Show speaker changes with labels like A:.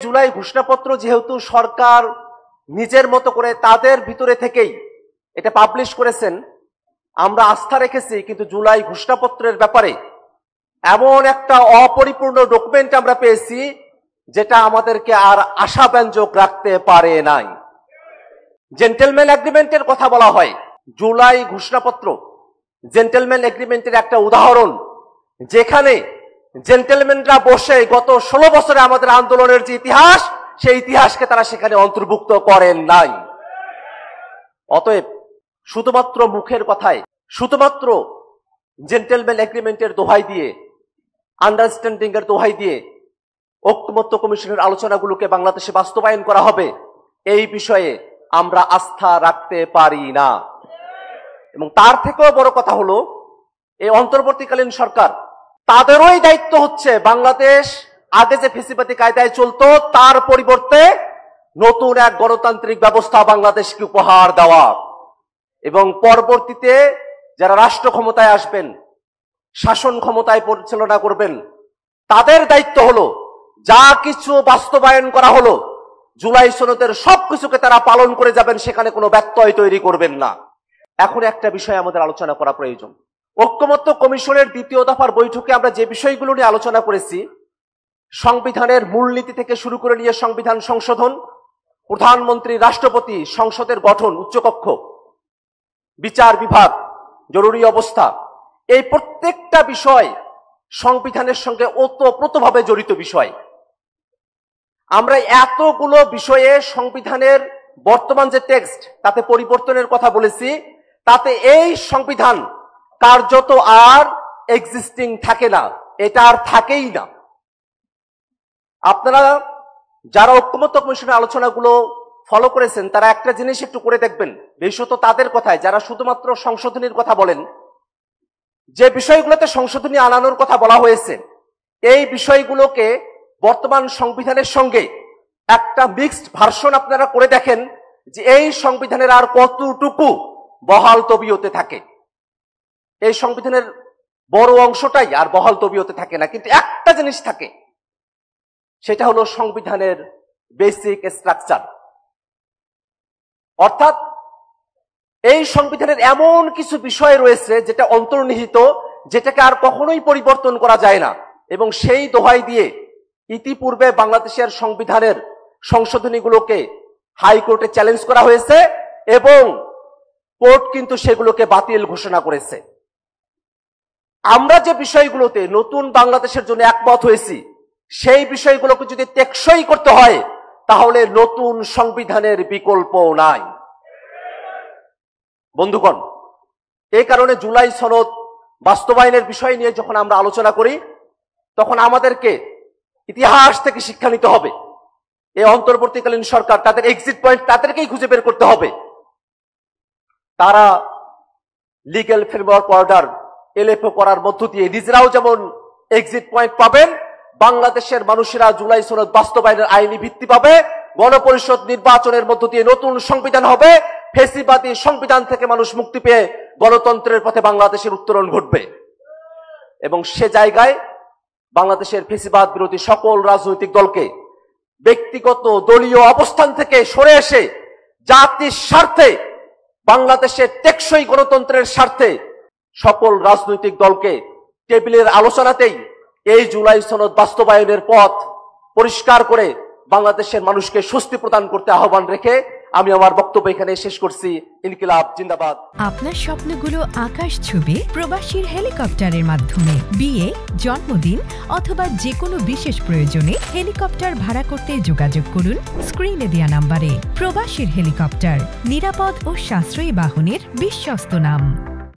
A: জুলাই ঘোষণাপত্র যেহেতু সরকার নিজের মতো করে তাদের ভিতরে থেকেই এটা পাবলিশ করেছেন, আমরা আস্থা রেখেছি, কিন্তু জুলাই ঘোষণাপত্রের ব্যাপারে এমন একটা অপরিপূর্ণ ডকুমেন্ট আমরা পেয়েছি যেটা আমাদেরকে আর আশাব্যঞ্জক রাখতে পারে নাই। জেন্টলম্যান এগ্রিমেন্টের কথা বলা হয়, জুলাই ঘোষণাপত্র জেন্টলম্যান এগ্রিমেন্টের একটা উদাহরণ, যেখানে জেন্টলম্যানরা বসে গত 16 বছরে আমাদের আন্দোলনের যে ইতিহাস, সেই ইতিহাসকে তারা সেখানে অন্তর্ভুক্ত করেন নাই। অতএব শুধুমাত্র মুখের কথায়, শুধুমাত্র জেন্টলম্যান এগ্রিমেন্টের দোহাই দিয়ে, আন্ডারস্ট্যান্ডিং এর দোহাই দিয়ে ঐকমত্য কমিশনের আলোচনাগুলোকে বাংলাদেশে বাস্তবায়ন করা হবে, এই বিষয়ে আমরা আস্থা রাখতে পারি না। এবং তার থেকেও বড় কথা হলো, এই অন্তর্বর্তীকালীন সরকার, তাদেরই দায়িত্ব হচ্ছে বাংলাদেশ আগে যে ফেসিবাদী কায়দায় চলতো তার পরিবর্তে নতুন এক গণতান্ত্রিক ব্যবস্থা বাংলাদেশকে উপহার দেওয়া। এবং পরবর্তীতে যারা রাষ্ট্র ক্ষমতায় আসবেন, শাসন ক্ষমতায় পরিচালনা করবেন, তাদের দায়িত্ব হলো যা কিছু বাস্তবায়ন করা হলো জুলাই সনদের সবকিছুকে তারা পালন করে যাবেন, সেখানে কোনো ব্যত্যয় তৈরি করবেন না। এখন একটা বিষয় আমাদের আলোচনা করা প্রয়োজন। ঐকমত্য কমিশনের দ্বিতীয় দফার বৈঠকে আমরা যে বিষয়গুলো নিয়ে আলোচনা করেছি, সংবিধানের মূলনীতি থেকে শুরু করে নিয়ে সংবিধান সংশোধন, প্রধানমন্ত্রী, রাষ্ট্রপতি, সংসদের গঠন, উচ্চকক্ষ, বিচার বিভাগ, জরুরি অবস্থা, এই প্রত্যেকটা বিষয় সংবিধানের সঙ্গে ওতপ্রোতভাবে জড়িত বিষয়। আমরা এতগুলো বিষয়ে সংবিধানের বর্তমান যে টেক্সট, তাতে পরিবর্তনের কথা বলেছি, তাতে এই সংবিধান কার্যত আর এক্সিস্টিং থাকে না, এটা আর থাকেই না। আপনারা যারা ঐকমত্য কমিশনের আলোচনাগুলো ফলো করেছেন, তারা একটা জিনিস একটু করে দেখবেন, বিশেষত তাদের কথায় যারা শুধুমাত্র সংশোধনীর কথা বলেন, যে বিষয়গুলোতে সংশোধনী আনানোর কথা বলা হয়েছে, এই বিষয়গুলোকে বর্তমান সংবিধানের সঙ্গে একটা মিক্সড ভার্সন আপনারা করে দেখেন যে এই সংবিধানের আর কতটুকু বহাল তবিয়তে থাকে। এই সংবিধানের বড় অংশটাই আর বহাল তবিয়তে থাকে না, কিন্তু একটা জিনিস থাকে, সেটা হলো সংবিধানের বেসিক স্ট্রাকচার। অর্থাৎ এই সংবিধানের এমন কিছু বিষয় রয়েছে যেটা অন্তর্নিহিত, যেটাকে আর কখনোই পরিবর্তন করা যায় না। এবং সেই দোহাই দিয়ে ইতিপূর্বে বাংলাদেশের সংবিধানের সংশোধনীগুলোকে হাইকোর্টে চ্যালেঞ্জ করা হয়েছে এবং কোর্ট কিন্তু সেগুলোকে বাতিল ঘোষণা করেছে। আমরা যে বিষয়গুলোতে নতুন বাংলাদেশের জন্য একমত হয়েছি, সেই বিষয়গুলোকে যদি টেকসই করতে হয়, তাহলে নতুন সংবিধানের বিকল্প নাই। বন্ধুগণ, এই কারণে জুলাই সনদ বাস্তবায়নের বিষয় নিয়ে যখন আমরা আলোচনা করি, তখন আমাদেরকে ইতিহাস থেকে শিক্ষা নিতে হবে। এই অন্তর্বর্তীকালীন সরকার, তাদের এক্সিট পয়েন্ট তাদেরকেই খুঁজে বের করতে হবে। তারা লিগ্যাল ফ্রেমওয়ার্ক অর্ডার এলএফও করার মধ্য দিয়ে নিজেরাও যেমন এক্সিট পয়েন্ট পাবেন, বাংলাদেশের মানুষেরা জুলাই সনদ বাস্তবায়নের আইনি ভিত্তি পাবে, গণপরিষদ নির্বাচনের মধ্য দিয়ে নতুন সংবিধান হবে, ফেসিবাদী সংবিধান থেকে মানুষ মুক্তি পেয়ে গণতন্ত্রের পথে বাংলাদেশের উত্তরণ ঘটবে। এবং সে জায়গায় বাংলাদেশের ফেসিবাদ বিরোধী সকল রাজনৈতিক দলকে ব্যক্তিগত দলীয় অবস্থান থেকে সরে এসে জাতির স্বার্থে, বাংলাদেশের টেকসই গণতন্ত্রের স্বার্থে সকল রাজনৈতিক দলকে টেবিলের আলোচনাতেই এই জুলাই সনদ বাস্তবায়নের পথ পরিষ্কার করে বাংলাদেশের মানুষকে স্বস্তি প্রদান করতে আহ্বান রেখে আমি আমার বক্তব্য এখানে শেষ করছি। ইনকিলাব জিন্দাবাদ।
B: আপনার স্বপ্নগুলো আকাশ ছবি প্রবাসীর হেলিকপ্টারের মাধ্যমে, বিয়ে, জন্মদিন অথবা যে কোনো বিশেষ প্রয়োজনে হেলিকপ্টার ভাড়া করতে যোগাযোগ করুন স্ক্রিনে দেয়া নাম্বারে। প্রবাসীর হেলিকপ্টার, নিরাপদ ও সাশ্রয়ী বাহনের বিশ্বস্ত নাম।